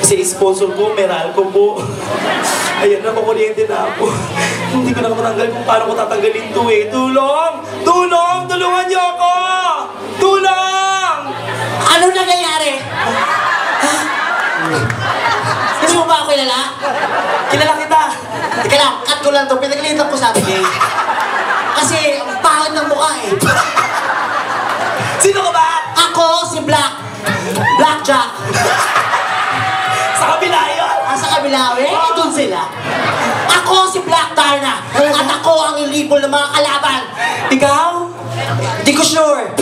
Kasi sponsor ko, Meralco po. Ayan na, kukuryente na ako. Hindi ko na matanggal kung paano ko tatanggalin to eh. Tulong! Tulong! Tulungan niyo ako! Tulong! Ano nangyayari? Hindi mo ba ako kilala? Kilala kita! Teka lang, cut ko lang to. Pinaglitan ko sa atin eh. Kasi ang pangit ng mukha eh. Sino ka ba? Ako si Blackjack. Sa kabila yun! Sa kabila, doon sila. Ako si Black Darna. At ako ang ilibol ng mga kalaban. Ikaw? Di ko sure.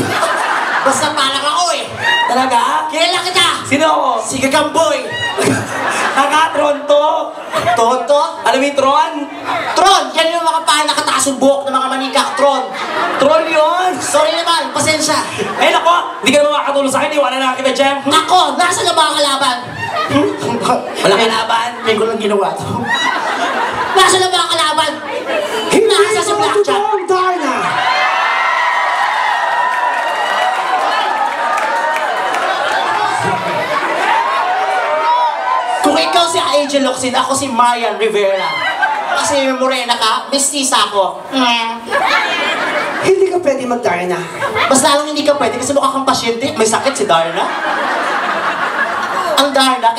Basta parang ako eh. Talaga? Kilala kita. Sino ako? Si Gagamboy. Tron to! Tonto? Alam mo yung Tron? Tron! Yan yung mga pahay nakataas yung buhok ng mga manikak. Tron. Tron yun! Sorry naman, pasensya. Eh nako, hindi ka naman makakatulong sa akin, iwanan na kita dyan. Ako, nasa na ba ang kalaban? Wala ka laban. May ko lang ginawa to. Nasa na ba ang kalaban? Nasa si Blackjack. Kung ikaw si Angel Locsin, ako si Marian Rivera. Kasi morena ka, mestiza ako. Hindi ka pwede mag-Darna. Mas lalong hindi ka pwede kasi mukha kang pasyente. May sakit si Darna. Ang Darna,